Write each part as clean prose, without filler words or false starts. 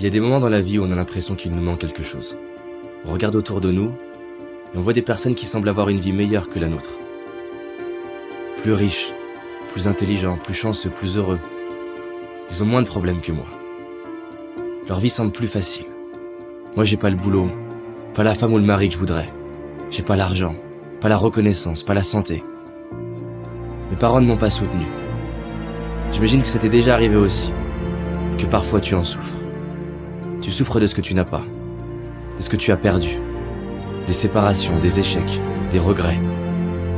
Il y a des moments dans la vie où on a l'impression qu'il nous manque quelque chose. On regarde autour de nous et on voit des personnes qui semblent avoir une vie meilleure que la nôtre. Plus riches, plus intelligents, plus chanceux, plus heureux. Ils ont moins de problèmes que moi. Leur vie semble plus facile. Moi, j'ai pas le boulot, pas la femme ou le mari que je voudrais. J'ai pas l'argent, pas la reconnaissance, pas la santé. Mes parents ne m'ont pas soutenu. J'imagine que ça t'est déjà arrivé aussi, et que parfois tu en souffres. Tu souffres de ce que tu n'as pas, de ce que tu as perdu, des séparations, des échecs, des regrets.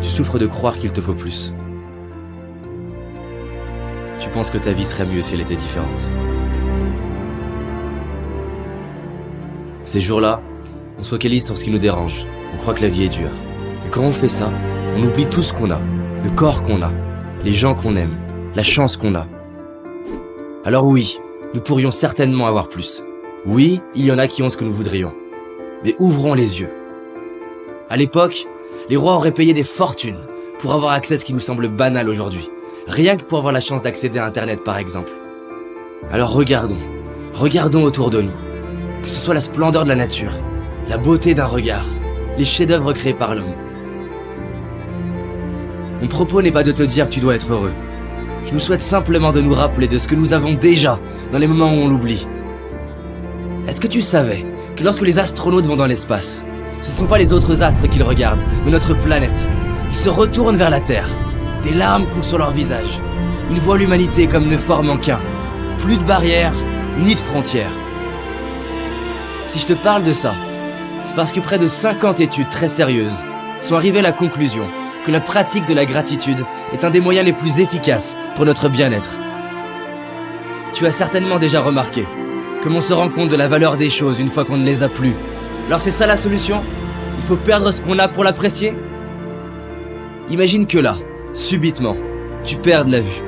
Tu souffres de croire qu'il te faut plus. Tu penses que ta vie serait mieux si elle était différente. Ces jours-là, on se focalise sur ce qui nous dérange. On croit que la vie est dure. Et quand on fait ça, on oublie tout ce qu'on a, le corps qu'on a, les gens qu'on aime, la chance qu'on a. Alors oui, nous pourrions certainement avoir plus. Oui, il y en a qui ont ce que nous voudrions. Mais ouvrons les yeux. À l'époque, les rois auraient payé des fortunes pour avoir accès à ce qui nous semble banal aujourd'hui. Rien que pour avoir la chance d'accéder à Internet, par exemple. Alors regardons autour de nous. Que ce soit la splendeur de la nature, la beauté d'un regard, les chefs-d'œuvre créés par l'homme. Mon propos n'est pas de te dire que tu dois être heureux. Je nous souhaite simplement de nous rappeler de ce que nous avons déjà dans les moments où on l'oublie. Est-ce que tu savais que lorsque les astronautes vont dans l'espace, ce ne sont pas les autres astres qu'ils regardent, mais notre planète. Ils se retournent vers la Terre. Des larmes coulent sur leur visage. Ils voient l'humanité comme ne formant qu'un. Plus de barrières, ni de frontières. Si je te parle de ça, c'est parce que près de 50 études très sérieuses sont arrivées à la conclusion que la pratique de la gratitude est un des moyens les plus efficaces pour notre bien-être. Tu as certainement déjà remarqué comme on se rend compte de la valeur des choses une fois qu'on ne les a plus. Alors c'est ça la solution? Il faut perdre ce qu'on a pour l'apprécier? Imagine que là, subitement, tu perdes la vue,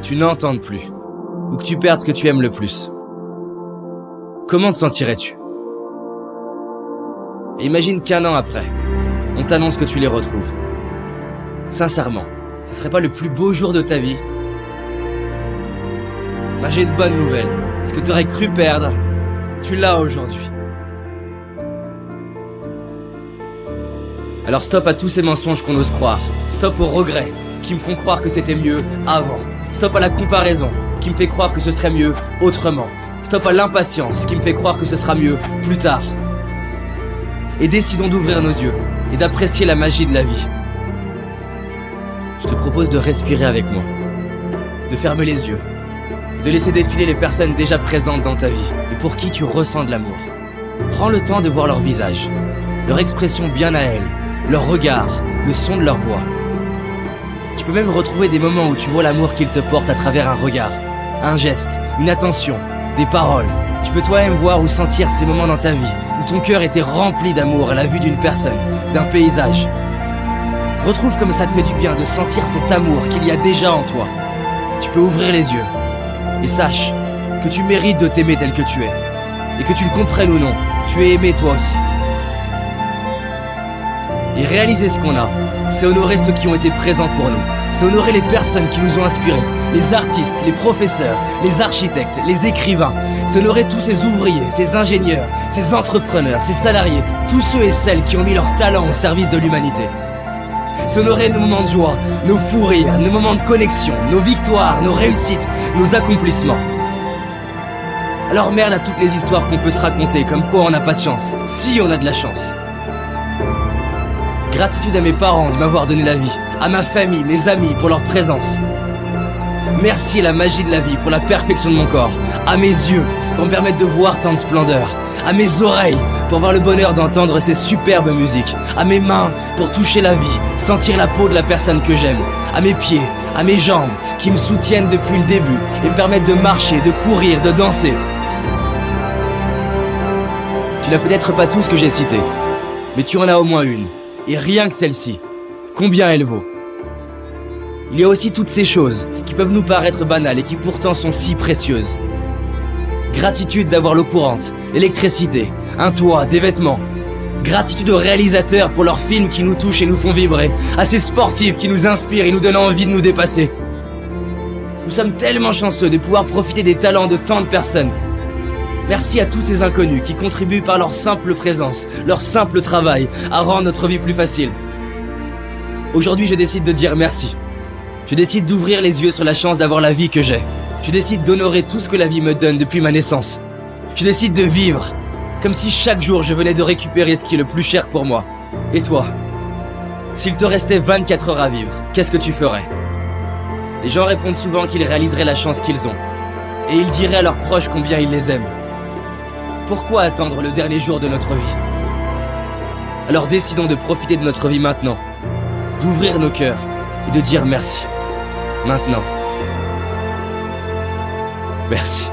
tu n'entends plus, ou que tu perdes ce que tu aimes le plus. Comment te sentirais-tu? Et imagine qu'un an après, on t'annonce que tu les retrouves. Sincèrement, ce serait pas le plus beau jour de ta vie? Bah, j'ai une bonne nouvelle. Ce que tu aurais cru perdre, tu l'as aujourd'hui. Alors stop à tous ces mensonges qu'on ose croire. Stop aux regrets qui me font croire que c'était mieux avant. Stop à la comparaison qui me fait croire que ce serait mieux autrement. Stop à l'impatience qui me fait croire que ce sera mieux plus tard. Et décidons d'ouvrir nos yeux et d'apprécier la magie de la vie. Je te propose de respirer avec moi, de fermer les yeux, de laisser défiler les personnes déjà présentes dans ta vie et pour qui tu ressens de l'amour. Prends le temps de voir leur visage, leur expression bien à elles, leur regard, le son de leur voix. Tu peux même retrouver des moments où tu vois l'amour qu'ils te portent à travers un regard, un geste, une attention, des paroles. Tu peux toi-même voir ou sentir ces moments dans ta vie où ton cœur était rempli d'amour à la vue d'une personne, d'un paysage. Retrouve comme ça te fait du bien de sentir cet amour qu'il y a déjà en toi. Tu peux ouvrir les yeux et sache que tu mérites de t'aimer tel que tu es. Et que tu le comprennes ou non, tu es aimé toi aussi. Et réaliser ce qu'on a, c'est honorer ceux qui ont été présents pour nous. C'est honorer les personnes qui nous ont inspirés, les artistes, les professeurs, les architectes, les écrivains. C'est honorer tous ces ouvriers, ces ingénieurs, ces entrepreneurs, ces salariés, tous ceux et celles qui ont mis leur talent au service de l'humanité. C'est honorer nos moments de joie, nos fous rires, nos moments de connexion, nos victoires, nos réussites, nos accomplissements. Alors merde à toutes les histoires qu'on peut se raconter, comme quoi on n'a pas de chance, si on a de la chance. Gratitude à mes parents de m'avoir donné la vie, à ma famille, mes amis pour leur présence. Merci à la magie de la vie pour la perfection de mon corps, à mes yeux pour me permettre de voir tant de splendeur, à mes oreilles pour avoir le bonheur d'entendre ces superbes musiques, à mes mains pour toucher la vie, sentir la peau de la personne que j'aime, à mes pieds, à mes jambes qui me soutiennent depuis le début et me permettent de marcher, de courir, de danser. Tu n'as peut-être pas tout ce que j'ai cité, mais tu en as au moins une. Et rien que celle-ci, combien elle vaut? Il y a aussi toutes ces choses qui peuvent nous paraître banales et qui pourtant sont si précieuses. Gratitude d'avoir l'eau courante, l'électricité, un toit, des vêtements. Gratitude aux réalisateurs pour leurs films qui nous touchent et nous font vibrer, à ces sportifs qui nous inspirent et nous donnent envie de nous dépasser. Nous sommes tellement chanceux de pouvoir profiter des talents de tant de personnes. Merci à tous ces inconnus qui contribuent par leur simple présence, leur simple travail, à rendre notre vie plus facile. Aujourd'hui, je décide de dire merci. Je décide d'ouvrir les yeux sur la chance d'avoir la vie que j'ai. Je décide d'honorer tout ce que la vie me donne depuis ma naissance. Je décide de vivre, comme si chaque jour je venais de récupérer ce qui est le plus cher pour moi. Et toi? S'il te restait 24 heures à vivre, qu'est-ce que tu ferais? Les gens répondent souvent qu'ils réaliseraient la chance qu'ils ont. Et ils diraient à leurs proches combien ils les aiment. Pourquoi attendre le dernier jour de notre vie? Alors décidons de profiter de notre vie maintenant, d'ouvrir nos cœurs et de dire merci. Maintenant. Merci.